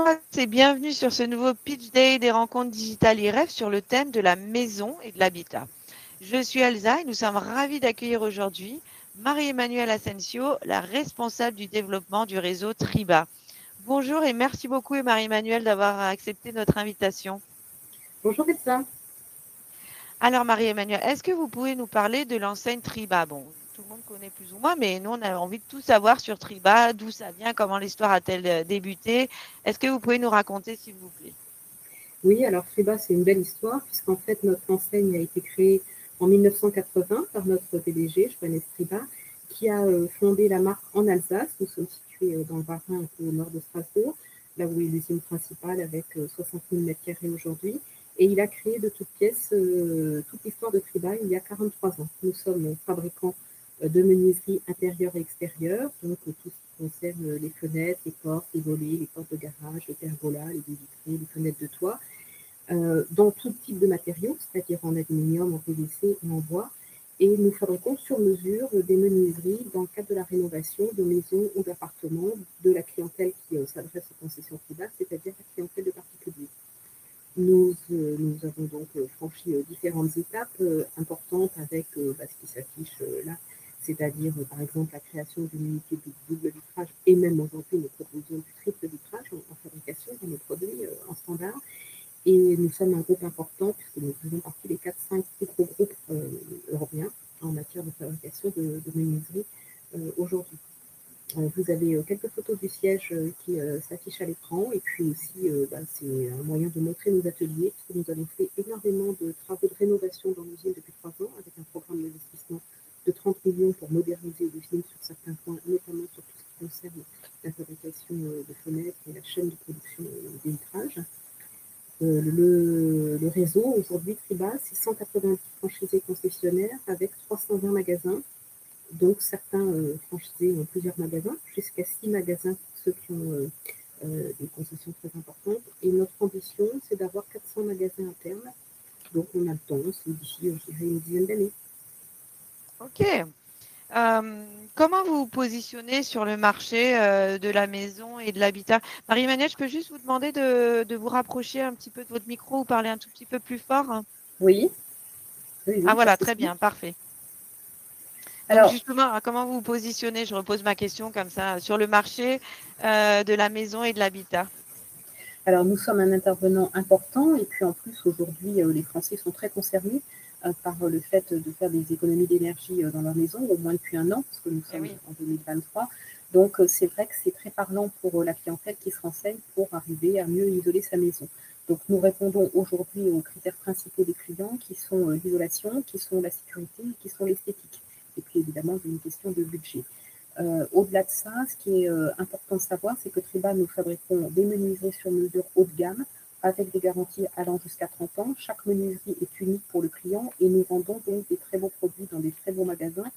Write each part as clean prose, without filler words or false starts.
tous et bienvenue sur ce nouveau Pitch Day des rencontres digitales IREF sur le thème de la maison et de l'habitat. Je suis Elsa et nous sommes ravis d'accueillir aujourd'hui Marie-Emmanuelle Asensio, la responsable du développement du réseau Triba. Bonjour et merci beaucoup Marie-Emmanuelle d'avoir accepté notre invitation. Bonjour Elsa. Alors Marie-Emmanuelle, est-ce que vous pouvez nous parler de l'enseigne Triba? Bon, tout le monde connaît plus ou moins, mais nous on a envie de tout savoir sur Triba, d'où ça vient, comment l'histoire a-t-elle débuté. Est-ce que vous pouvez nous raconter s'il vous plaît? Oui, alors Triba, c'est une belle histoire, puisqu'en fait, notre enseigne a été créée en 1980 par notre PDG, Johannes Triba, qui a fondé la marque en Alsace. Nous sommes situés dans le Bas-Rhin, un peu au nord de Strasbourg, là où est l'usine principale avec 60 000 m² aujourd'hui. Et il a créé de toutes pièces toute l'histoire de Triba il y a 43 ans. Nous sommes fabricants de menuiserie intérieure et extérieure, donc tout ce qui concerne les fenêtres, les portes, les volets, les portes de garage, les pergolas, les baies vitrées, les fenêtres de toit, dans tout type de matériaux, c'est-à-dire en aluminium, en PVC et en bois. Et nous fabriquons sur mesure des menuiseries dans le cadre de la rénovation de maisons ou d'appartements de la clientèle qui s'adresse aux concessions privées, c'est-à-dire la clientèle de particuliers. Nous avons donc franchi différentes étapes importantes avec ce qui s'affiche là, c'est-à-dire par exemple la création d'une unité de double vitrage, et même aujourd'hui nous proposons du triple vitrage en fabrication dans nos produits en standard. Et nous sommes un groupe important puisque nous faisons partie des 4-5 plus gros groupes européens en matière de fabrication de menuiserie aujourd'hui. Vous avez quelques photos du siège qui s'affichent à l'écran, et puis aussi c'est un moyen de montrer nos ateliers, puisque nous avons fait énormément de travaux de rénovation dans l'usine depuis 3 ans, avec un programme d'investissement de 30 millions pour moderniser l'usine sur certains points, notamment sur tout ce qui concerne la fabrication de fenêtres et la chaîne de production des vitrages. Le réseau, aujourd'hui, Triba, c'est 190 franchisés concessionnaires avec 320 magasins. Donc, certains franchisés ont plusieurs magasins, jusqu'à 6 magasins pour ceux qui ont des concessions très importantes. Et notre ambition, c'est d'avoir 400 magasins à terme. Donc, on a le temps, c'est d'ici, je dirais, une dizaine d'années. Ok. Comment vous vous positionnez sur le marché de la maison et de l'habitat? Marie-Emmanuelle, je peux juste vous demander de vous rapprocher un petit peu de votre micro ou parler un tout petit peu plus fort? Oui, oui, Ah oui, pas de voilà, très souci. bien, parfait. Donc Alors, justement, comment vous vous positionnez? Je repose ma question comme ça, sur le marché de la maison et de l'habitat. Alors, nous sommes un intervenant important, et puis en plus, aujourd'hui, les Français sont très concernés par le fait de faire des économies d'énergie dans leur maison, au moins depuis un an, parce que nous Eh sommes oui. en 2023. Donc, c'est vrai que c'est très parlant pour la clientèle qui se renseigne pour arriver à mieux isoler sa maison. Donc, nous répondons aujourd'hui aux critères principaux des clients, qui sont l'isolation, qui sont la sécurité, qui sont l'esthétique. Et puis, évidemment, une question de budget. Au-delà de ça, ce qui est important de savoir, c'est que Triba, nous fabriquons des menuiseries sur mesure haut de gamme, avec des garanties allant jusqu'à 30 ans. Chaque menuiserie est unique pour le client, et nous vendons donc des très beaux produits dans des très beaux magasins.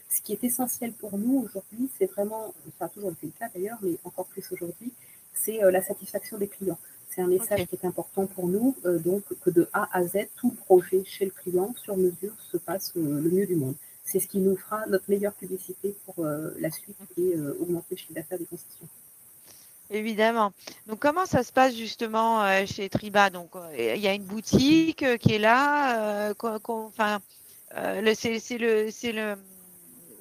Ce qui est essentiel pour nous aujourd'hui, c'est vraiment, ça a toujours été le cas d'ailleurs, mais encore plus aujourd'hui, c'est la satisfaction des clients. C'est un message Ok. qui est important pour nous, donc que de A à Z, tout le projet chez le client, sur mesure, se passe le mieux du monde. C'est ce qui nous fera notre meilleure publicité pour la suite et augmenter le chiffre d'affaires des concessions. Évidemment. Donc, comment ça se passe justement chez Triba? Donc, il y a une boutique qui est là. Enfin,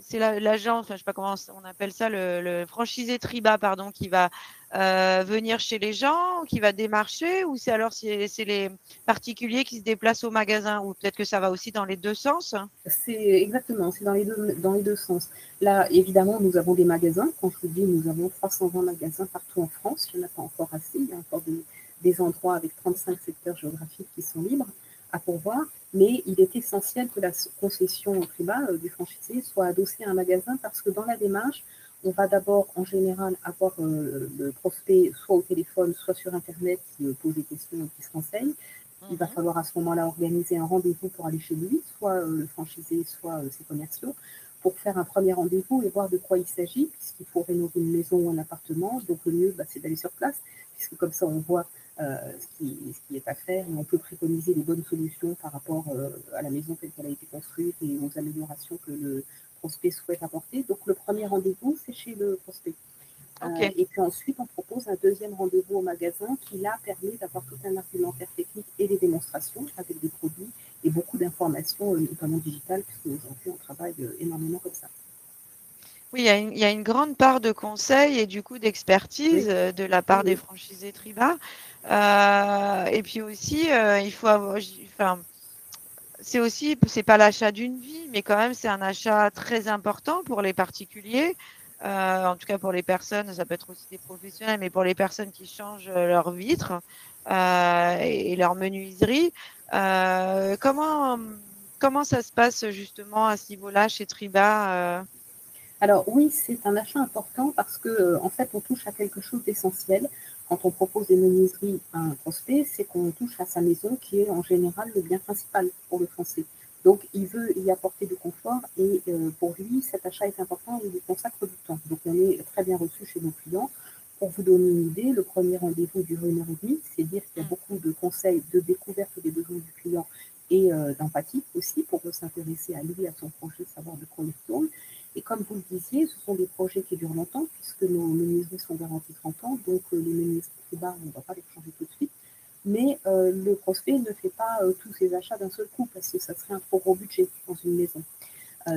c'est l'agent, enfin, je sais pas comment on appelle ça, le franchisé Triba, pardon, qui va venir chez les gens, qui va démarcher, ou c'est les particuliers qui se déplacent au magasin, ou peut-être que ça va aussi dans les deux sens. C'est exactement, c'est dans les deux sens. Là, évidemment, nous avons des magasins. Quand je vous dis, nous avons 320 magasins partout en France. Il n'y en a pas encore assez. Il y a encore des endroits avec 35 secteurs géographiques qui sont libres à pourvoir. Mais il est essentiel que la concession Triba du franchisé soit adossée à un magasin, parce que dans la démarche, on va d'abord, en général, avoir le prospect soit au téléphone, soit sur Internet, qui pose des questions et qui se renseigne. Il va Mhm. falloir à ce moment-là organiser un rendez-vous pour aller chez lui, soit le franchisé, soit ses commerciaux, pour faire un premier rendez-vous et voir de quoi il s'agit, puisqu'il faut rénover une maison ou un appartement. Donc le mieux, c'est d'aller sur place, puisque comme ça, on voit ce qui est à faire, et on peut préconiser les bonnes solutions par rapport à la maison telle qu'elle a été construite et aux améliorations que le prospect souhaite apporter. Donc le premier rendez-vous, c'est chez le prospect. Ok. Et puis ensuite, on propose un deuxième rendez-vous au magasin qui, là, permet d'avoir tout un argumentaire technique et des démonstrations avec des produits et beaucoup d'informations, notamment digitales, puisque aujourd'hui, on travaille énormément comme ça. Oui, il y a une grande part de conseils et du coup d'expertise Oui, de la oui, part des oui. franchisés Triba. Et puis aussi, il faut avoir, enfin, c'est pas l'achat d'une vie, mais quand même, c'est un achat très important pour les particuliers. En tout cas, pour les personnes, ça peut être aussi des professionnels, mais pour les personnes qui changent leurs vitres et leur menuiserie. Comment, comment ça se passe justement à ce niveau-là chez Triba Alors oui, c'est un achat important parce que en fait, on touche à quelque chose d'essentiel. Quand on propose des menuiseries à un prospect, c'est qu'on touche à sa maison qui est en général le bien principal pour le Français. Donc il veut y apporter du confort et pour lui, cet achat est important et il lui consacre du temps. Donc on est très bien reçu chez nos clients. Pour vous donner une idée, le premier rendez-vous dure 1 h 30, c'est dire qu'il y a beaucoup de conseils, de découverte des besoins du client et d'empathie aussi pour s'intéresser à lui, à son projet, savoir de quoi il tourne. Et comme vous le disiez, ce sont des projets qui durent longtemps, puisque nos menuiseries sont garanties 30 ans, donc les menuiseries Triba, on ne va pas les changer tout de suite. Mais le prospect ne fait pas tous ses achats d'un seul coup, parce que ça serait un trop gros budget dans une maison.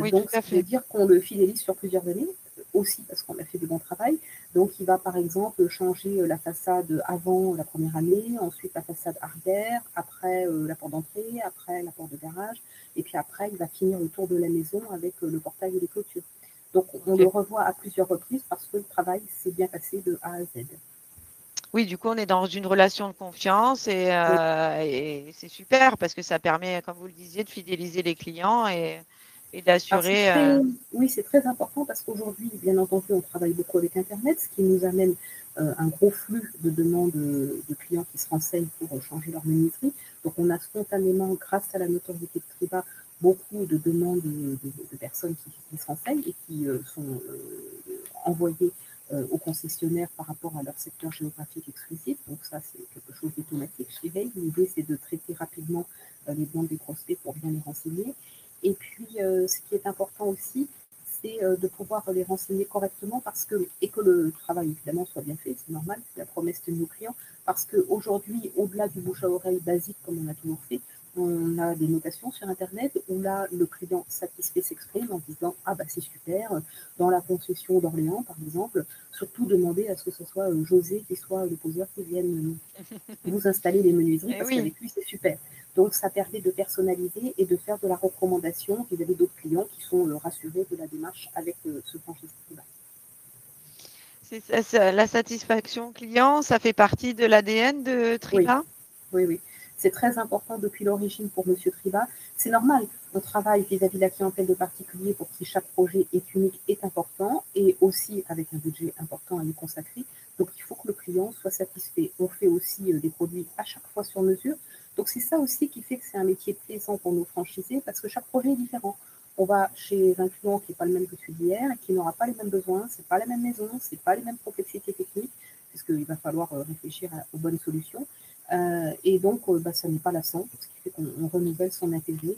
Oui, tout Donc, ce à qui veut fait. dire qu'on le fidélise sur plusieurs années, aussi parce qu'on a fait du bon travail. Donc, il va par exemple changer la façade avant la première année, ensuite la façade arrière, après la porte d'entrée, après la porte de garage, et puis après, il va finir le tour de la maison avec le portail et les clôtures. Donc, on le Ok. revoit à plusieurs reprises parce que le travail s'est bien passé de A à Z. Oui, du coup, on est dans une relation de confiance Oui. et c'est super parce que ça permet, comme vous le disiez, de fidéliser les clients et Alors c'est d'assurer. très, oui, c'est très important parce qu'aujourd'hui, bien entendu, on travaille beaucoup avec Internet, ce qui nous amène un gros flux de demandes de clients qui se renseignent pour changer leur menuiserie. Donc on a spontanément, grâce à la notoriété de Triba, beaucoup de demandes de personnes qui se renseignent et qui sont envoyées aux concessionnaires par rapport à leur secteur géographique exclusif. Donc ça, c'est quelque chose d'automatique, je dirais. L'idée, c'est de traiter rapidement les demandes des prospects pour bien les renseigner. Et puis, ce qui est important aussi, c'est de pouvoir les renseigner correctement parce que, et que le travail évidemment soit bien fait, c'est normal, c'est la promesse de nos clients, parce qu'aujourd'hui, au-delà du bouche à oreille basique comme on a toujours fait, on a des notations sur Internet où là, le client satisfait s'exprime en disant ah bah c'est super, dans la concession d'Orléans par exemple, surtout demander à ce que ce soit José qui soit le poseur qui vienne vous installer les menuiseries Eh parce oui, qu'avec lui c'est super. Donc ça permet de personnaliser et de faire de la recommandation vis-à-vis d'autres clients qui sont rassurés de la démarche avec ce franchisé-là. la satisfaction client, ça fait partie de l'ADN de Oui, Triba. oui, oui. C'est très important depuis l'origine pour Monsieur Triba. C'est normal, on travaille vis-à-vis de la clientèle de particuliers pour qui chaque projet est unique, est important, et aussi avec un budget important à lui consacrer. Donc il faut que le client soit satisfait. On fait aussi des produits à chaque fois sur mesure. Donc c'est ça aussi qui fait que c'est un métier plaisant pour nos franchisés, parce que chaque projet est différent. On va chez un client qui n'est pas le même que celui d'hier, et qui n'aura pas les mêmes besoins, c'est pas la même maison, c'est pas les mêmes complexités techniques, puisqu'il va falloir réfléchir aux bonnes solutions. Et donc, bah, ça n'est pas lassant, ce qui fait qu'on renouvelle son intérêt,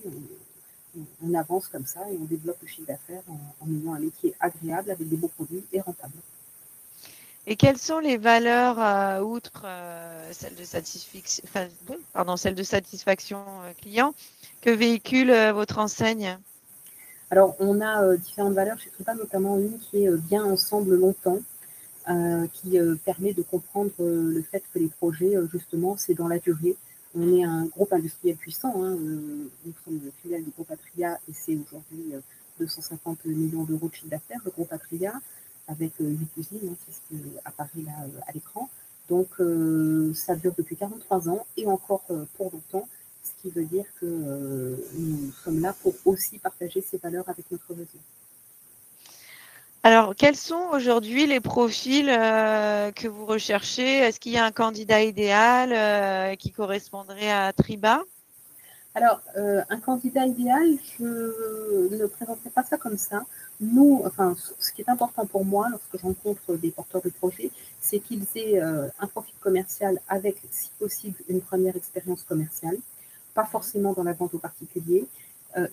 on avance comme ça et on développe le chiffre d'affaires en ayant un métier agréable avec des beaux produits et rentable. Et quelles sont les valeurs, outre celle de satisfaction, enfin, oui, pardon, celle de satisfaction client, que véhicule votre enseigne? Alors, on a différentes valeurs chez Tripa, notamment une qui est bien ensemble longtemps, qui permet de comprendre le fait que les projets, justement, c'est dans la durée. On est un groupe industriel puissant, hein, nous sommes une filiale du groupe Atria et c'est aujourd'hui 250 millions d'euros de chiffre d'affaires, le groupe Atria, avec 8 usines, hein, c'est ce qui apparaît là à l'écran. Donc ça dure depuis 43 ans et encore pour longtemps, ce qui veut dire que nous sommes là pour aussi partager ces valeurs avec notre réseau. Alors, quels sont aujourd'hui les profils que vous recherchez? Est-ce qu'il y a un candidat idéal qui correspondrait à Triba? Alors, un candidat idéal, je ne présenterai pas ça comme ça. Nous, enfin, ce qui est important pour moi lorsque je rencontre des porteurs de projets, c'est qu'ils aient un profil commercial avec, si possible, une première expérience commerciale, pas forcément dans la vente aux particuliers,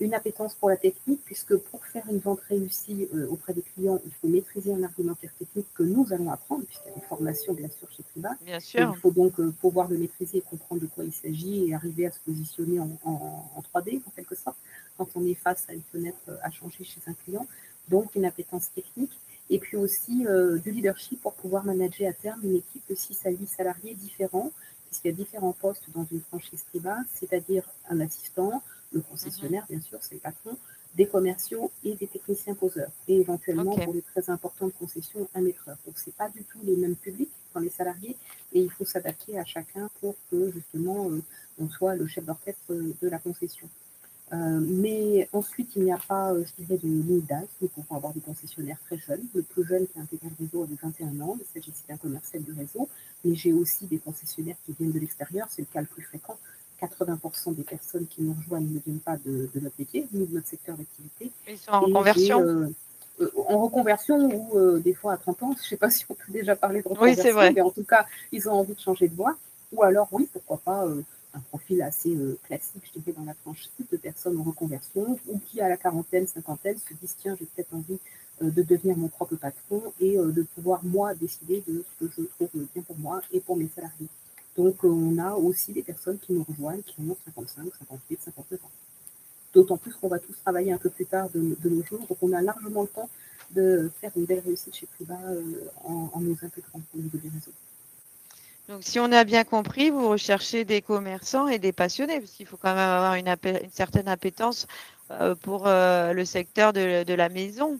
Une appétence pour la technique, puisque pour faire une vente réussie auprès des clients, il faut maîtriser un argumentaire technique que nous allons apprendre, puisqu'il y a des formations bien sûr chez Priva, Bien et il sûr. faut donc pouvoir le maîtriser, comprendre de quoi il s'agit et arriver à se positionner en 3D en quelque sorte, quand on est face à une fenêtre à changer chez un client. Donc une appétence technique, et puis aussi du leadership pour pouvoir manager à terme une équipe de 6 à 8 salariés différents, puisqu'il y a différents postes dans une franchise Priva, c'est-à-dire un assistant, le concessionnaire, bien sûr, c'est le patron, des commerciaux et des techniciens poseurs. Et éventuellement, Ok. pour les très importantes concessions, un maîtreur. Donc, ce n'est pas du tout les mêmes publics dans les salariés et il faut s'adapter à chacun pour que, justement, on soit le chef d'orchestre de la concession. Mais ensuite, il n'y a pas, je dirais, de limite d'âge. Nous pouvons avoir des concessionnaires très jeunes. Le plus jeune qui a intégré le réseau avait 21 ans, il s'agit d'un commercial du réseau. Mais j'ai aussi des concessionnaires qui viennent de l'extérieur, c'est le cas le plus fréquent. 80% des personnes qui nous rejoignent ne viennent pas de notre métier, ni de notre secteur d'activité. Ils sont en Et j'ai reconversion. en reconversion ou des fois à 30 ans, je ne sais pas si on peut déjà parler de Oui, c'est reconversion, vrai. mais en tout cas, ils ont envie de changer de voie. Ou alors, oui, pourquoi pas un profil assez classique, je dirais, dans la franchise de personnes en reconversion ou qui, à la quarantaine, cinquantaine, se disent tiens, j'ai peut-être envie de devenir mon propre patron et de pouvoir, moi, décider de ce que je trouve bien pour moi et pour mes salariés. Donc, on a aussi des personnes qui nous rejoignent qui ont 55, 58, 59 ans. D'autant plus qu'on va tous travailler un peu plus tard de nos jours, donc on a largement le temps de faire une belle réussite chez Priva en nous intégrant au niveau du réseau. Donc, si on a bien compris, vous recherchez des commerçants et des passionnés, parce qu'il faut quand même avoir une certaine appétence pour le secteur de la maison.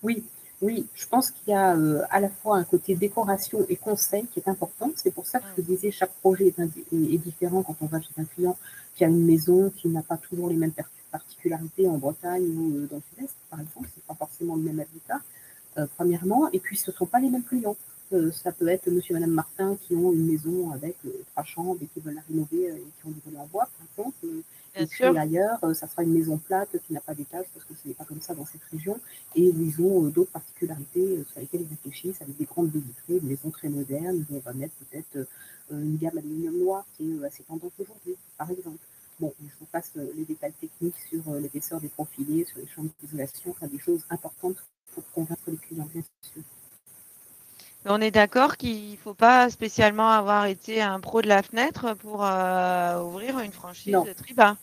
Oui, oui, je pense qu'il y a à la fois un côté décoration et conseil qui est important. C'est pour ça que je disais chaque projet est différent quand on va chez un client qui a une maison qui n'a pas toujours les mêmes particularités en Bretagne ou dans le Sud-Est, par exemple. C'est pas forcément le même habitat, premièrement. Et puis, ce ne sont pas les mêmes clients. Ça peut être monsieur et madame Martin qui ont une maison avec 3 chambres et qui veulent la rénover et qui ont des volets en bois, par exemple. Et Bien sûr. puis ailleurs, ça sera une maison plate qui n'a pas d'étage parce que ce n'est pas comme ça dans cette région et où ils ont d'autres particularités sur lesquelles ils réfléchissent avec des grandes baies vitrées, une maison très moderne où on va mettre peut-être une gamme aluminium noir qui est assez tendance aujourd'hui, par exemple. Bon, je vous passe les détails techniques sur l'épaisseur des profilés, sur les chambres d'isolation, enfin des choses importantes pour convaincre les clients, bien sûr. On est d'accord qu'il ne faut pas spécialement avoir été un pro de la fenêtre pour ouvrir une franchise Non, Triba.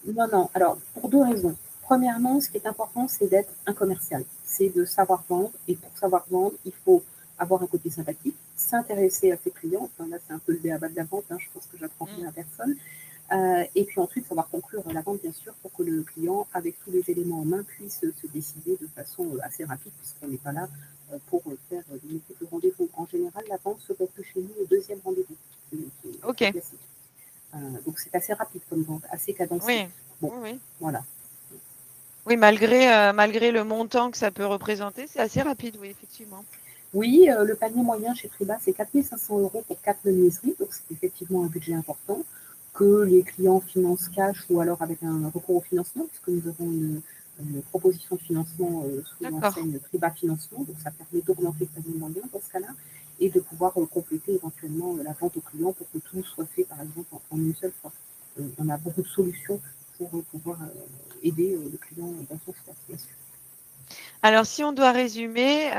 non, non. Alors, pour 2 raisons. Premièrement, ce qui est important, c'est d'être un commercial. C'est de savoir vendre. Et pour savoir vendre, il faut avoir un côté sympathique, s'intéresser à ses clients. Enfin, là, c'est un peu le béaba de la vente. Je pense que j'apprends rien à personne. Et puis ensuite, savoir conclure la vente, bien sûr, pour que le client, avec tous les éléments en main, puisse se décider de façon assez rapide, puisqu'on n'est pas là pour faire des multiples rendez-vous. En général, la vente se conclut chez nous au 2e rendez-vous, qui est Ok. classique. Donc c'est assez rapide comme vente, assez cadencé. Oui. Bon, Oui, oui. voilà. Oui, malgré le montant que ça peut représenter, c'est assez rapide, oui, effectivement. Oui, le panier moyen chez Triba, c'est 4 500 € pour 4 menuiseries, donc c'est effectivement un budget important que les clients financent cash ou alors avec un recours au financement, puisque nous avons une proposition de financement sous l'enseigne Triba Financement, donc ça permet d'augmenter le panier moyen dans ce cas-là et de pouvoir compléter éventuellement la vente aux clients pour que tout soit fait, par exemple, en une seule fois. On a beaucoup de solutions pour pouvoir aider le client dans son choix, bien sûr. Alors, si on doit résumer,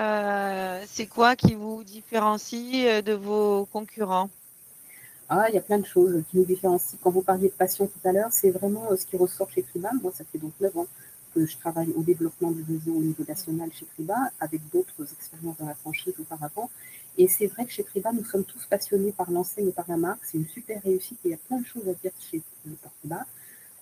c'est quoi qui vous différencie de vos concurrents? Ah, il y a plein de choses qui nous différencient. Quand vous parliez de passion tout à l'heure, c'est vraiment ce qui ressort chez Triba. Moi, ça fait donc 9 ans que je travaille au développement du réseau au niveau national chez Triba, avec d'autres expériences dans la franchise auparavant. Et c'est vrai que chez Triba, nous sommes tous passionnés par l'enseigne et par la marque. C'est une super réussite et il y a plein de choses à dire chez Triba.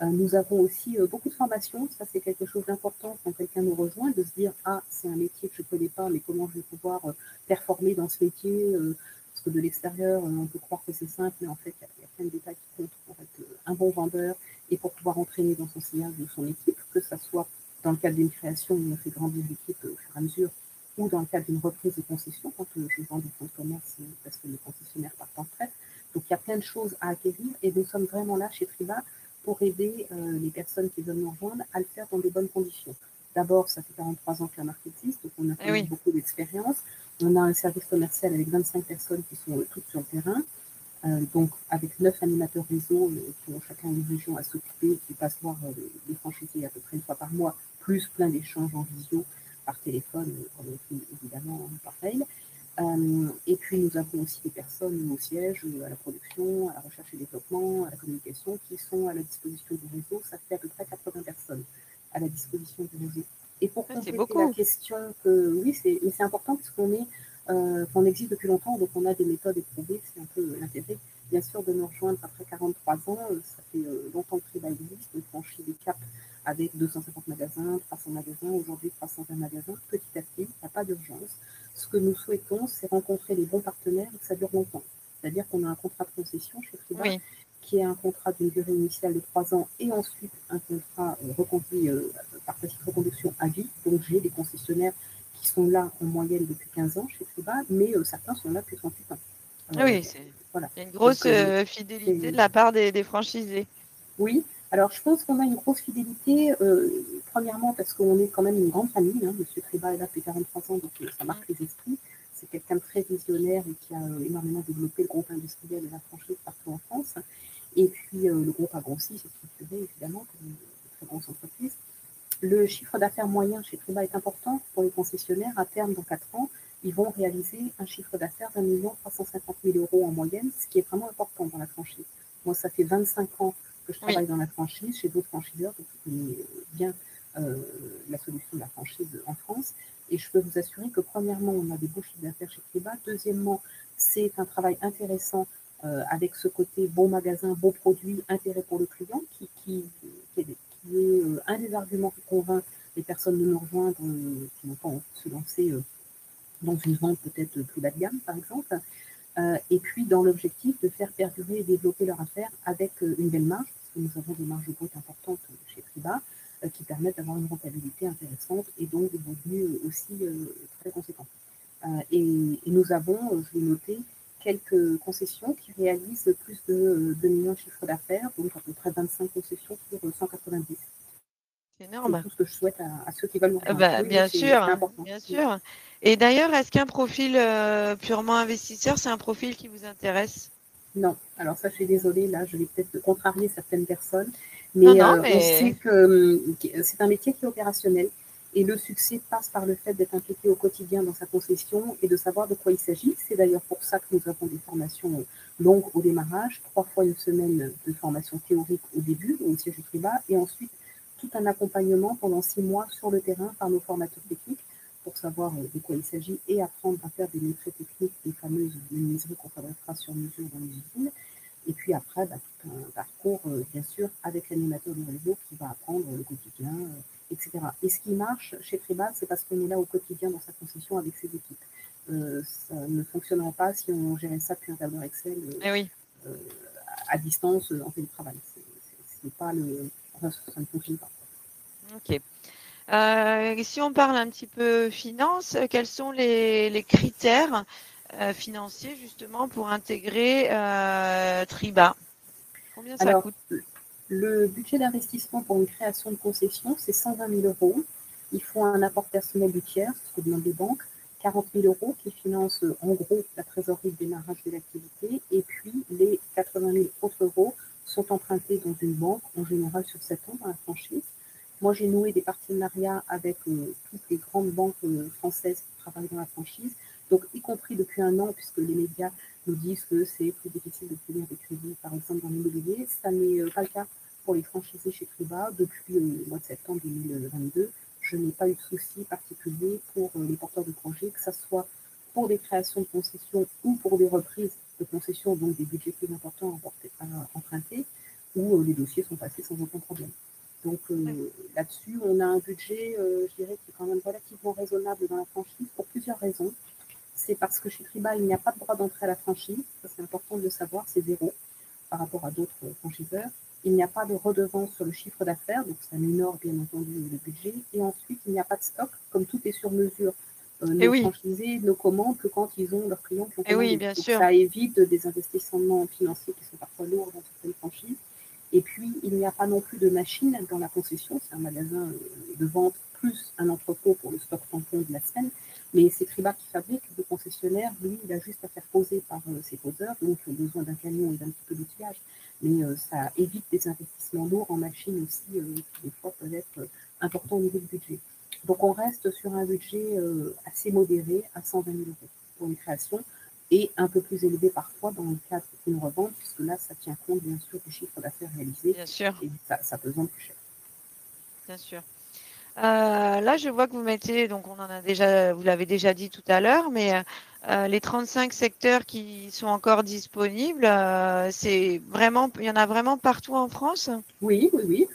Nous avons aussi beaucoup de formations. Ça, c'est quelque chose d'important quand quelqu'un nous rejoint, de se dire ah, c'est un métier que je ne connais pas, mais comment je vais pouvoir performer dans ce métier parce que de l'extérieur, on peut croire que c'est simple, mais en fait, il y a plein de détails qui comptent pour être un bon vendeur et pour pouvoir entraîner dans son sillage de son équipe, que ce soit dans le cadre d'une création où on fait grandir l'équipe au fur et à mesure, ou dans le cadre d'une reprise de concession, quand je vends des fonds de commerce parce que les concessionnaires partent en retraite. Donc, il y a plein de choses à acquérir et nous sommes vraiment là chez Triba pour aider les personnes qui veulent nous rejoindre à le faire dans de bonnes conditions. D'abord, ça fait 43 ans que la marque existe, donc on a quand même beaucoup d'expérience. On a un service commercial avec 25 personnes qui sont toutes sur le terrain. Donc, avec 9 animateurs réseau qui ont chacun une région à s'occuper, qui passent voir les franchisés à peu près une fois par mois, plus plein d'échanges en visio par téléphone, évidemment par mail. Et puis, nous avons aussi des personnes au siège, à la production, à la recherche et développement, à la communication, qui sont à la disposition du réseau. Ça fait à peu près 80 personnes à la disposition du réseau. Et pour C'est compléter la beaucoup. question, oui, c'est important parce qu'on existe depuis longtemps, donc on a des méthodes éprouvées, c'est un peu l'intérêt, bien sûr, de nous rejoindre après 43 ans. Ça fait longtemps que Triba existe, on franchit des caps avec 250 magasins, 300 magasins, aujourd'hui 320 magasins. Petit à petit, il n'y a pas d'urgence. Ce que nous souhaitons, c'est rencontrer les bons partenaires et que ça dure longtemps. C'est-à-dire qu'on a un contrat de concession chez Triba, Oui. qui est un contrat d'une durée initiale de 3 ans et ensuite un contrat reconduit par petite reconduction à vie. Donc j'ai des concessionnaires qui sont là en moyenne depuis 15 ans chez Triba, mais certains sont là depuis 38 ans. Oui, Voilà. il y a une grosse Donc, fidélité de la part des franchisés. oui, alors je pense qu'on a une grosse fidélité, premièrement parce qu'on est quand même une grande famille. Monsieur Triba est là depuis 43 ans, donc ça marque les esprits. C'est quelqu'un de très visionnaire et qui a énormément développé le groupe industriel et la franchise partout en France. Et puis le groupe a grossi, s'est structuré évidemment comme une très grosse entreprise. Le chiffre d'affaires moyen chez Triba est important pour les concessionnaires. À terme, dans 4 ans, ils vont réaliser un chiffre d'affaires d'1 350 000 € en moyenne, ce qui est vraiment important dans la franchise. Moi, ça fait 25 ans que je travaille dans la franchise, chez d'autres franchiseurs, donc je connais bien la solution de la franchise en France. Et je peux vous assurer que premièrement, on a des beaux chiffres d'affaires chez Triba. Deuxièmement, c'est un travail intéressant avec ce côté bon magasin, beau produit, intérêt pour le client, qui est un des arguments qui convainc les personnes de nous rejoindre qui n'ont pas envie de se lancer dans une vente peut-être plus bas de gamme, par exemple. Et puis dans l'objectif de faire perdurer et développer leur affaire avec une belle marge, parce que nous avons des marges brutes importantes chez Triba, qui permettent d'avoir une rentabilité intéressante et donc des revenus aussi très conséquents. Et nous avons, je l'ai noté, quelques concessions qui réalisent plus de 2 millions de chiffre d'affaires, donc à peu près 25 concessions sur 190. C'est C'est énorme. tout ce que je souhaite à ceux qui veulent nous rejoindre. Bah, Oui, bien c'est sûr, important. bien sûr. Et d'ailleurs, est-ce qu'un profil purement investisseur, c'est un profil qui vous intéresse? Non, alors ça, je suis désolée, là, je vais peut-être contrarier certaines personnes, Non, mais non, on sait mais que c'est un métier qui est opérationnel et le succès passe par le fait d'être impliqué au quotidien dans sa concession et de savoir de quoi il s'agit. C'est d'ailleurs pour ça que nous avons des formations longues au démarrage, 3 fois une semaine de formation théorique au début, au siège du Triba, et ensuite tout un accompagnement pendant 6 mois sur le terrain par nos formateurs techniques pour savoir de quoi il s'agit et apprendre à faire des maîtrises techniques, les fameuses menuiseries qu'on fabriquera sur mesure dans les usines. Et puis après, tout un parcours, bien sûr, avec l'animateur du réseau qui va apprendre le quotidien, etc. Et ce qui marche chez Triba, c'est parce qu'on est là au quotidien dans sa concession avec ses équipes. Ça ne fonctionnerait pas si on gérait ça depuis un tableur Excel oui. à distance en télétravail. C'est pas enfin, ça ne fonctionne pas. Ok. Si on parle un petit peu finance, quels sont les critères financiers justement pour intégrer Triba? Combien ça Alors, coûte? le budget d'investissement pour une création de concession, c'est 120 000 €. Il faut un apport personnel du tiers, ce que demandent les banques, 40 000 € qui financent en gros la trésorerie de démarrage de l'activité. Et puis, les 80 000 autres euros sont empruntés dans une banque, en général sur 7 ans dans la franchise. Moi, j'ai noué des partenariats avec toutes les grandes banques françaises qui travaillent dans la franchise, donc y compris depuis 1 an, puisque les médias nous disent que c'est plus difficile d'obtenir des crédits, par exemple, dans l'immobilier. Ça n'est pas le cas pour les franchisés chez Triba. Depuis le mois de septembre 2022, je n'ai pas eu de souci particulier pour les porteurs de projets, que ce soit pour des créations de concessions ou pour des reprises de concessions, donc des budgets plus importants à emprunter, où les dossiers sont passés sans aucun problème. Donc là-dessus, on a un budget, je dirais, qui est quand même relativement raisonnable dans la franchise pour plusieurs raisons. C'est parce que chez Triba, il n'y a pas de droit d'entrée à la franchise. Ça, c'est important de le savoir, c'est zéro par rapport à d'autres franchiseurs. Il n'y a pas de redevance sur le chiffre d'affaires, donc ça minore bien entendu le budget. Et ensuite, il n'y a pas de stock, comme tout est sur mesure. Eh Nos oui, franchisés ne commandent que quand ils ont leurs clients qui ont eh oui, commandé. bien Donc sûr. ça évite des investissements financiers qui sont parfois lourds dans certaines franchises. Et puis, il n'y a pas non plus de machine dans la concession. C'est un magasin de vente plus un entrepôt pour le stock tampon de la semaine. Mais c'est Triba qui fabrique. Le concessionnaire, lui, il a juste à faire poser par ses poseurs. Donc, il a besoin d'un camion et d'un petit peu d'outillage. Mais ça évite des investissements lourds en machine aussi, qui des fois peuvent être importants au niveau du budget. Donc, on reste sur un budget assez modéré, à 120 000 euros pour une création, et un peu plus élevé parfois dans le cadre d'une revente, puisque là, ça tient compte bien sûr du chiffre d'affaires réalisé, Bien sûr, et ça peut vendre plus cher. bien sûr. Là, je vois que vous mettez, donc on en a déjà, vous l'avez déjà dit tout à l'heure, mais les 35 secteurs qui sont encore disponibles, c'est vraiment, il y en a vraiment partout en France? Oui, oui, oui.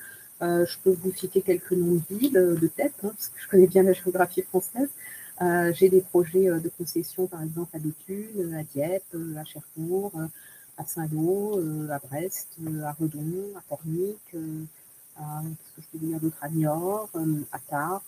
Je peux vous citer quelques noms de villes de tête, hein, parce que je connais bien la géographie française. J'ai des projets de concession, par exemple, à Béthune, à Dieppe, à Cherbourg, à Saint-Lô, à Brest, à Redon, à Pornic, qu'est-ce que je peux vous dire d'autre, à Niort, à Tarbes,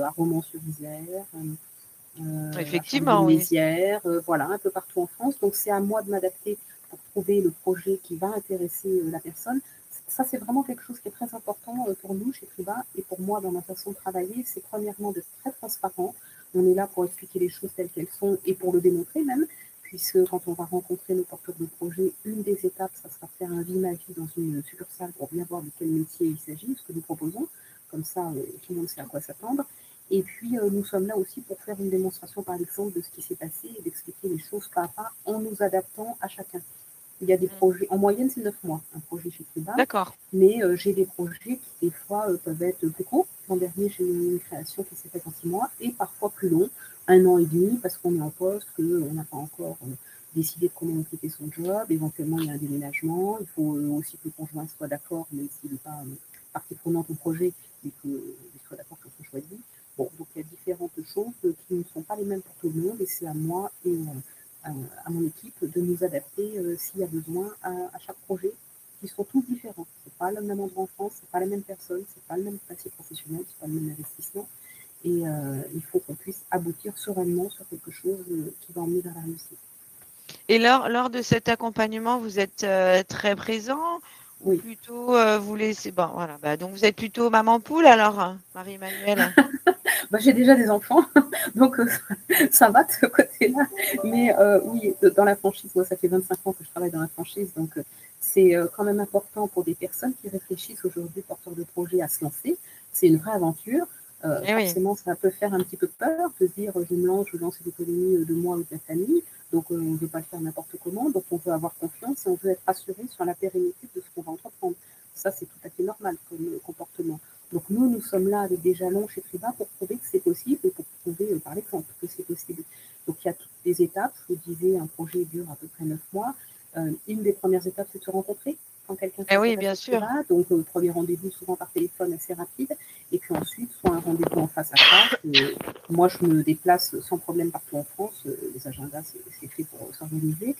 à Romans-sur-Isère, à Effectivement, oui. Charleville-Mézières, voilà, un peu partout en France. Donc, c'est à moi de m'adapter pour trouver le projet qui va intéresser la personne. Ça, c'est vraiment quelque chose qui est très important pour nous chez Triba et pour moi dans ma façon de travailler. C'est premièrement d'être très transparent. On est là pour expliquer les choses telles qu'elles sont et pour le démontrer même, puisque quand on va rencontrer nos porteurs de projet, une des étapes, ça sera faire un vie ma vie dans une succursale pour bien voir de quel métier il s'agit, ce que nous proposons. Comme ça, tout le monde sait à quoi s'attendre. Et puis, nous sommes là aussi pour faire une démonstration, par exemple, de ce qui s'est passé et d'expliquer les choses pas à pas en nous adaptant à chacun. Il y a des projets, en moyenne, c'est 9 mois, un projet chez Triba, D'accord. mais j'ai des projets qui, des fois, peuvent être plus courts. L'an dernier, j'ai eu une création qui s'est faite en 6 mois et parfois plus long, 1 an et demi, parce qu'on est en poste, qu'on n'a pas encore décidé de comment on quittait son job. Éventuellement, il y a un déménagement. Il faut aussi que le conjoint soit d'accord, mais s'il n'est pas partie prenante au projet, il faut qu'il soit d'accord sur son choix de vie. Bon, donc il y a différentes choses qui ne sont pas les mêmes pour tout le monde et c'est à moi et à mon équipe de nous adapter s'il y a besoin à chaque projet qui sont tous différents. C'est pas le même endroit en France, c'est pas la même personne, c'est pas le même passé professionnel, c'est pas le même investissement et il faut qu'on puisse aboutir sereinement sur quelque chose qui va emmener vers la réussite. Et lors de cet accompagnement, vous êtes très présent ou Oui. plutôt vous laissez. Bon, voilà. Bah, donc vous êtes plutôt maman poule alors, hein, Marie-Emmanuelle? Bah, j'ai déjà des enfants, donc ça va de ce côté-là. Mais oui, dans la franchise, moi, ça fait 25 ans que je travaille dans la franchise, donc c'est quand même important pour des personnes qui réfléchissent aujourd'hui, porteurs de projet, à se lancer. C'est une vraie aventure. Eh oui, Forcément, ça peut faire un petit peu peur de se dire je me lance, je lance une économie de moi ou de ma famille. Donc, on ne veut pas le faire n'importe comment. Donc, on veut avoir confiance et on veut être rassuré sur la pérennité de ce qu'on va entreprendre. Ça, c'est tout à fait normal comme comportement. Donc, nous sommes là avec des jalons chez Triba pour prouver que c'est possible et pour prouver par l'exemple que c'est possible. Donc, il y a toutes les étapes. Je vous disais, un projet dure à peu près 9 mois. Une des premières étapes, c'est de se rencontrer quand quelqu'un eh oui, s'intéresse bien à sûr. Triba. Donc, premier rendez-vous, souvent par téléphone, assez rapide. Et puis ensuite, soit un rendez-vous en face à face. Moi, je me déplace sans problème partout en France. Les agendas, c'est fait pour s'organiser.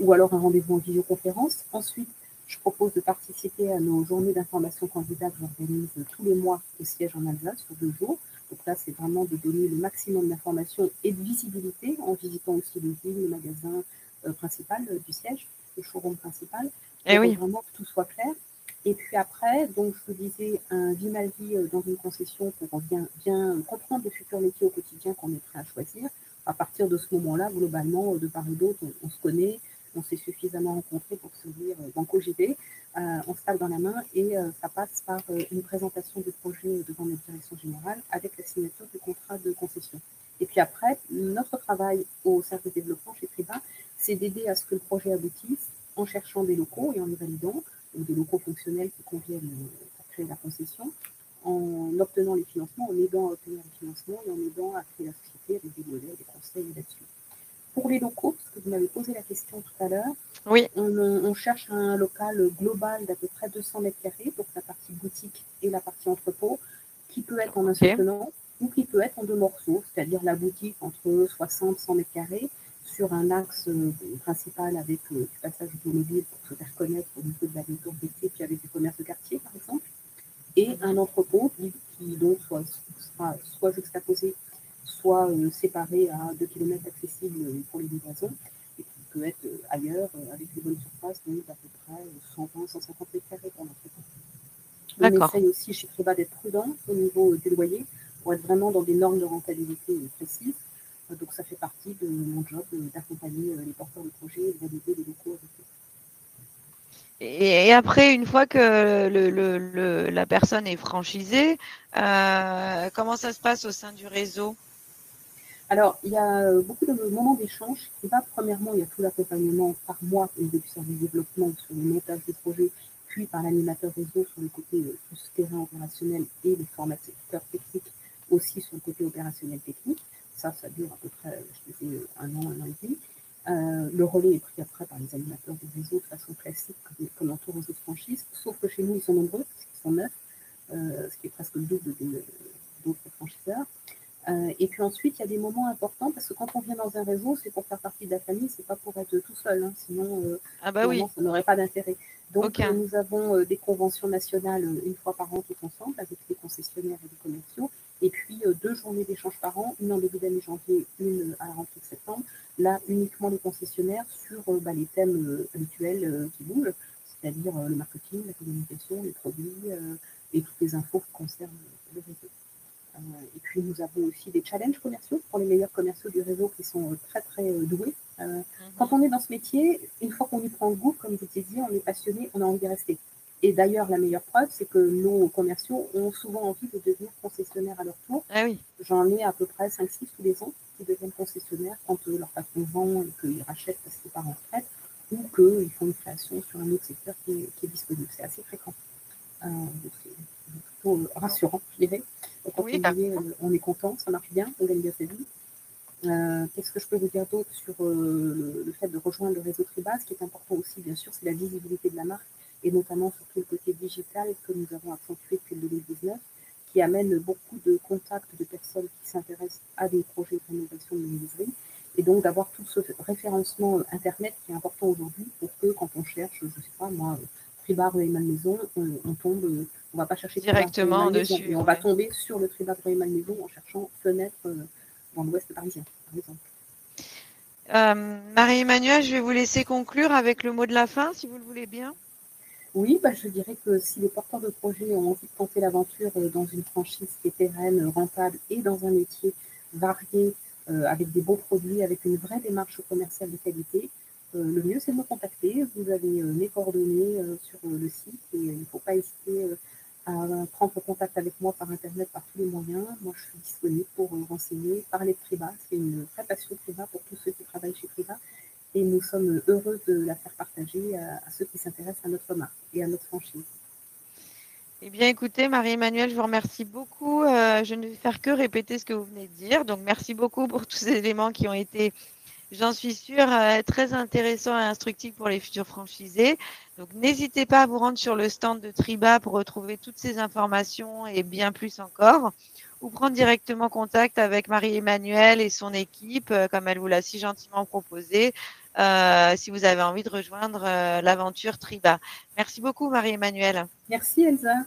Ou alors un rendez-vous en visioconférence. Ensuite, je propose de participer à nos journées d'information candidat que j'organise tous les mois au siège en Alsace sur 2 jours. Donc là, c'est vraiment de donner le maximum d'informations et de visibilité en visitant aussi le ville, le magasin principal du siège, le showroom principal, Eh pour oui. vraiment que tout soit clair. Et puis après, donc je vous disais, un vie mal vie dans une concession pour bien reprendre le futur métier au quotidien qu'on est prêt à choisir. À partir de ce moment-là, globalement, de part et d'autre, on se connaît, on s'est suffisamment rencontrés pour se dire banco j'y vais, on se tape dans la main et ça passe par une présentation du projet devant notre direction générale avec la signature du contrat de concession. Et puis après, notre travail au service de développement chez Triba, c'est d'aider à ce que le projet aboutisse en cherchant des locaux et en les validant, ou des locaux fonctionnels qui conviennent pour créer la concession, en obtenant les financements, en aidant à obtenir les financements et en aidant à créer la société avec des modèles, des conseils là-dessus. Pour les locaux, parce que vous m'avez posé la question tout à l'heure, Oui. on cherche un local global d'à peu près 200 mètres carrés, donc la partie boutique et la partie entrepôt, qui peut être en un seul Ok. tenant ou qui peut être en 2 morceaux, c'est-à-dire la boutique entre 60 et 100 mètres carrés sur un axe principal avec du passage automobile pour se faire connaître au niveau de la notoriété, puis avec du commerce de quartier par exemple, et un entrepôt qui donc sera soit juxtaposé, soit séparé à 2 km accessibles pour les livraisons, peut être ailleurs, avec des bonnes surfaces, donc à peu près 120, 150 mètres carrés pour notre état. On essaye aussi chez Triba d'être prudent au niveau des loyers pour être vraiment dans des normes de rentabilité précises. Donc ça fait partie de mon job d'accompagner les porteurs de projets et de valider les locaux avec eux. Et après, une fois que la personne est franchisée, comment ça se passe au sein du réseau? Alors, il y a beaucoup de moments d'échange. Premièrement, il y a tout l'accompagnement par moi au niveau du service développement sur le montage du projet, puis par l'animateur réseau sur le côté plus terrain opérationnel et les formateurs techniques aussi sur le côté opérationnel technique. Ça dure à peu près, je disais, un an et demi. Le relais est pris après par les animateurs du réseau de façon classique, comme dans tout réseau de franchise, sauf que chez nous, ils sont nombreux, parce qu'ils sont 9, ce qui est presque le double d'autres franchiseurs. Et puis ensuite, il y a des moments importants, parce que quand on vient dans un réseau, c'est pour faire partie de la famille, c'est pas pour être tout seul, hein, sinon Oui. ça n'aurait pas d'intérêt. Donc nous avons des conventions nationales une fois par an tous ensemble, avec les concessionnaires et les commerciaux, et puis 2 journées d'échange par an, une en début d'année janvier, une à la rentrée de septembre, là uniquement les concessionnaires sur les thèmes habituels qui bougent, c'est-à-dire le marketing, la communication, les produits et toutes les infos qui concernent le réseau. Et puis nous avons aussi des challenges commerciaux pour les meilleurs commerciaux du réseau qui sont très très doués. Quand on est dans ce métier, une fois qu'on y prend goût, comme je t'ai dit, on est passionné, on a envie de rester. Et d'ailleurs, la meilleure preuve, c'est que nos commerciaux ont souvent envie de devenir concessionnaires à leur tour. J'en ai à peu près 5-6 tous les ans qui deviennent concessionnaires quand leur patron vend et qu'ils rachètent parce qu'ils partent en retraite, ou qu'ils font une création sur un autre secteur qui est disponible. C'est assez fréquent. C'est plutôt rassurant, je dirais. Quand on est content, ça marche bien, on gagne bien sa vie. Qu'est-ce que je peux vous dire d'autre sur le fait de rejoindre le réseau Triba? Ce qui est important aussi, bien sûr, c'est la visibilité de la marque, et notamment sur tout le côté digital que nous avons accentué depuis le 2019, qui amène beaucoup de contacts de personnes qui s'intéressent à des projets de rénovation de menuiserie, et donc d'avoir tout ce référencement Internet qui est important aujourd'hui pour que quand on cherche, je ne sais pas moi, Triba rue Malmaison, on tombe, on ne va pas chercher directement dessus, mais on va tomber sur le Triba rue Malmaison en cherchant fenêtre dans l'ouest parisien, par exemple. Marie-Emmanuelle, je vais vous laisser conclure avec le mot de la fin, si vous le voulez bien. Oui, je dirais que si les porteurs de projets ont envie de tenter l'aventure dans une franchise qui est pérenne, rentable et dans un métier varié, avec des beaux produits, avec une vraie démarche commerciale de qualité, le mieux c'est de me contacter. Vous avez mes coordonnées sur le site, et il ne faut pas hésiter à prendre contact avec moi par Internet, par tous les moyens. Moi, je suis disponible pour renseigner, parler de Triba. C'est une vraie passion Triba pour tous ceux qui travaillent chez Triba. Et nous sommes heureux de la faire partager à ceux qui s'intéressent à notre marque et à notre franchise. Eh bien, écoutez, Marie-Emmanuelle, je vous remercie beaucoup. Je ne vais faire que répéter ce que vous venez de dire. Donc, merci beaucoup pour tous ces éléments qui ont été, j'en suis sûre, très intéressants et instructifs pour les futurs franchisés. Donc, n'hésitez pas à vous rendre sur le stand de Triba pour retrouver toutes ces informations et bien plus encore, ou prendre directement contact avec Marie-Emmanuelle et son équipe, comme elle vous l'a si gentiment proposé, si vous avez envie de rejoindre l'aventure Triba. Merci beaucoup, Marie-Emmanuelle. Merci, Elsa.